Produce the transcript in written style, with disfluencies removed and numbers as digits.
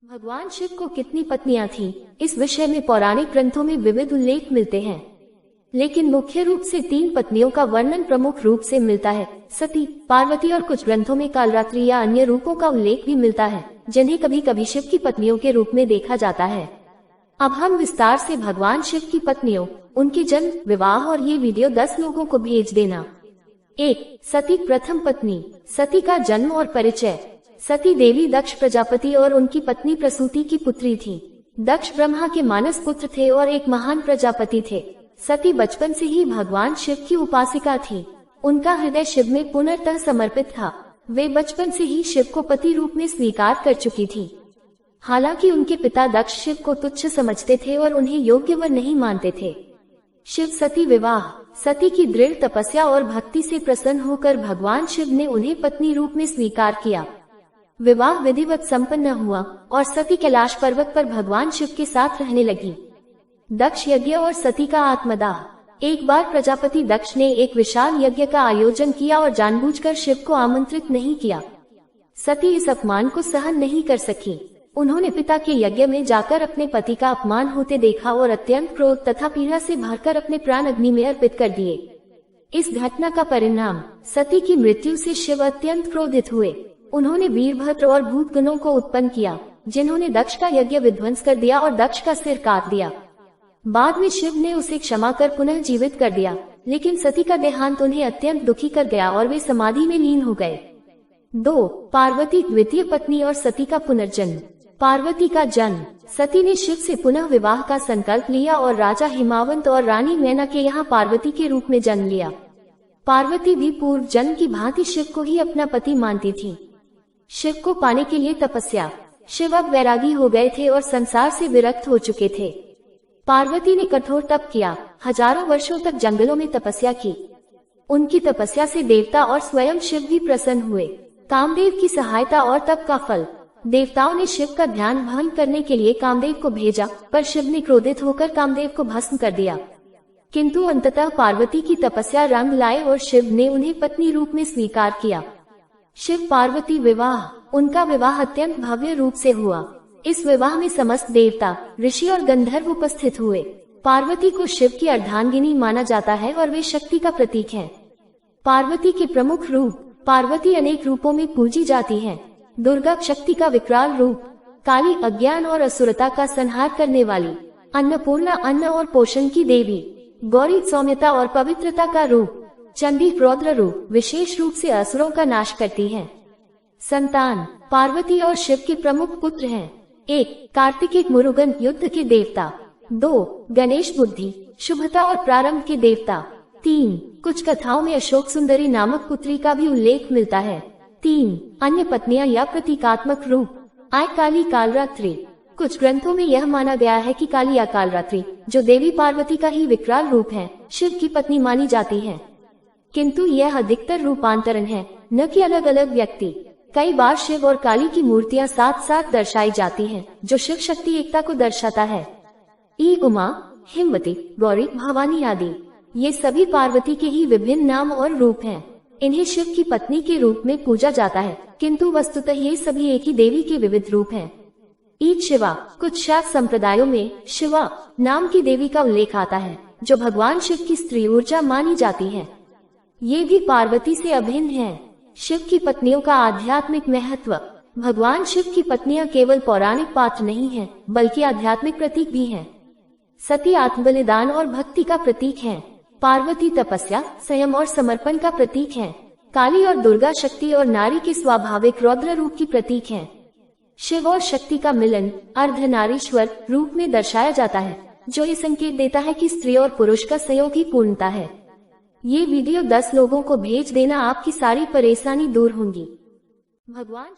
भगवान शिव को कितनी पत्नियां थीं? इस विषय में पौराणिक ग्रंथों में विविध उल्लेख मिलते हैं, लेकिन मुख्य रूप से 3 पत्नियों का वर्णन प्रमुख रूप से मिलता है, सती, पार्वती और कुछ ग्रंथों में कालरात्रि या अन्य रूपों का उल्लेख भी मिलता है, जिन्हें कभी कभी शिव की पत्नियों के रूप में देखा जाता है। अब हम विस्तार से भगवान शिव की पत्नियों, उनके जन्म, विवाह और ये वीडियो 10 लोगों को भेज देना। 1. सती, प्रथम पत्नी। सती का जन्म और परिचय। सती देवी दक्ष प्रजापति और उनकी पत्नी प्रसूति की पुत्री थी। दक्ष ब्रह्मा के मानस पुत्र थे और एक महान प्रजापति थे। सती बचपन से ही भगवान शिव की उपासिका थी। उनका हृदय शिव में पूर्णतः समर्पित था। वे बचपन से ही शिव को पति रूप में स्वीकार कर चुकी थी। हालांकि उनके पिता दक्ष शिव को तुच्छ समझते थे और उन्हें योग्य वर नहीं मानते थे। शिव सती विवाह। सती की दृढ़ तपस्या और भक्ति से प्रसन्न होकर भगवान शिव ने उन्हें पत्नी रूप में स्वीकार किया। विवाह विधिवत संपन्न हुआ और सती कैलाश पर्वत पर भगवान शिव के साथ रहने लगी। दक्ष यज्ञ और सती का आत्मदाह। एक बार प्रजापति दक्ष ने एक विशाल यज्ञ का आयोजन किया और जानबूझकर शिव को आमंत्रित नहीं किया। सती इस अपमान को सहन नहीं कर सकी। उन्होंने पिता के यज्ञ में जाकर अपने पति का अपमान होते देखा और अत्यंत क्रोध तथा पीड़ा से भरकर अपने प्राण अग्नि में अर्पित कर दिए। इस घटना का परिणाम, सती की मृत्यु से शिव अत्यंत क्रोधित हुए। उन्होंने वीरभद्र और भूतगणों को उत्पन्न किया, जिन्होंने दक्ष का यज्ञ विध्वंस कर दिया और दक्ष का सिर काट दिया। बाद में शिव ने उसे क्षमा कर पुनः जीवित कर दिया, लेकिन सती का देहांत उन्हें अत्यंत दुखी कर गया और वे समाधि में लीन हो गए। 2. पार्वती, द्वितीय पत्नी और सती का पुनर्जन्म। पार्वती का जन्म। सती ने शिव से पुनः विवाह का संकल्प लिया और राजा हिमावंत और रानी मैना के यहाँ पार्वती के रूप में जन्म लिया। पार्वती भी पूर्व जन्म की भांति शिव को ही अपना पति मानती थी। शिव को पाने के लिए तपस्या। शिव अब वैरागी हो गए थे और संसार से विरक्त हो चुके थे। पार्वती ने कठोर तप किया, हजारों वर्षों तक जंगलों में तपस्या की। उनकी तपस्या से देवता और स्वयं शिव भी प्रसन्न हुए। कामदेव की सहायता और तप का फल। देवताओं ने शिव का ध्यान भंग करने के लिए कामदेव को भेजा, पर शिव ने क्रोधित होकर कामदेव को भस्म कर दिया। किंतु अंततः पार्वती की तपस्या रंग लाए और शिव ने उन्हें पत्नी रूप में स्वीकार किया। शिव पार्वती विवाह। उनका विवाह अत्यंत भव्य रूप से हुआ। इस विवाह में समस्त देवता, ऋषि और गंधर्व उपस्थित हुए। पार्वती को शिव की अर्धांगिनी माना जाता है और वे शक्ति का प्रतीक हैं। पार्वती के प्रमुख रूप। पार्वती अनेक रूपों में पूजी जाती हैं। दुर्गा, शक्ति का विकराल रूप। काली, अज्ञान और असुरता का संहार करने वाली। अन्नपूर्णा, अन्न और पोषण की देवी। गौरी, सौम्यता और पवित्रता का रूप। चंडी, रौद्र रूप, विशेष रूप से असुरों का नाश करती है। संतान। पार्वती और शिव के प्रमुख पुत्र हैं। 1. कार्तिकेय, मुरुगन, युद्ध के देवता। 2. गणेश, बुद्धि, शुभता और प्रारंभ के देवता। 3. कुछ कथाओं में अशोक सुंदरी नामक पुत्री का भी उल्लेख मिलता है। 3. अन्य पत्नियां या प्रतीकात्मक रूप। आय काली, कालरात्रि। कुछ ग्रंथों में यह माना गया है कि काली या कालरात्रि, जो देवी पार्वती का ही विकराल रूप है, शिव की पत्नी मानी जाती है। किंतु यह अधिकतर रूपांतरण है, न कि अलग अलग व्यक्ति। कई बार शिव और काली की मूर्तियां साथ साथ दर्शाई जाती हैं, जो शिव शक्ति एकता को दर्शाता है। उमा, हिमवती, गौरी, भवानी आदि ये सभी पार्वती के ही विभिन्न नाम और रूप हैं। इन्हें शिव की पत्नी के रूप में पूजा जाता है, किंतु वस्तुतः ये सभी एक ही देवी के विविध रूप हैं। शिवा। कुछ शाक्त संप्रदायों में शिवा नाम की देवी का उल्लेख आता है, जो भगवान शिव की स्त्री ऊर्जा मानी जाती है। ये भी पार्वती से अभिन्न है। शिव की पत्नियों का आध्यात्मिक महत्व। भगवान शिव की पत्नियां केवल पौराणिक पात्र नहीं हैं, बल्कि आध्यात्मिक प्रतीक भी हैं। सती आत्मबलिदान और भक्ति का प्रतीक है। पार्वती तपस्या, संयम और समर्पण का प्रतीक है। काली और दुर्गा शक्ति और नारी के स्वाभाविक रौद्र रूप की प्रतीक हैं। शिव और शक्ति का मिलन अर्धनारीश्वर रूप में दर्शाया जाता है, जो ये संकेत देता है कि स्त्री और पुरुष का संयोग ही पूर्णता है। ये वीडियो 10 लोगों को भेज देना, आपकी सारी परेशानी दूर होंगी। भगवान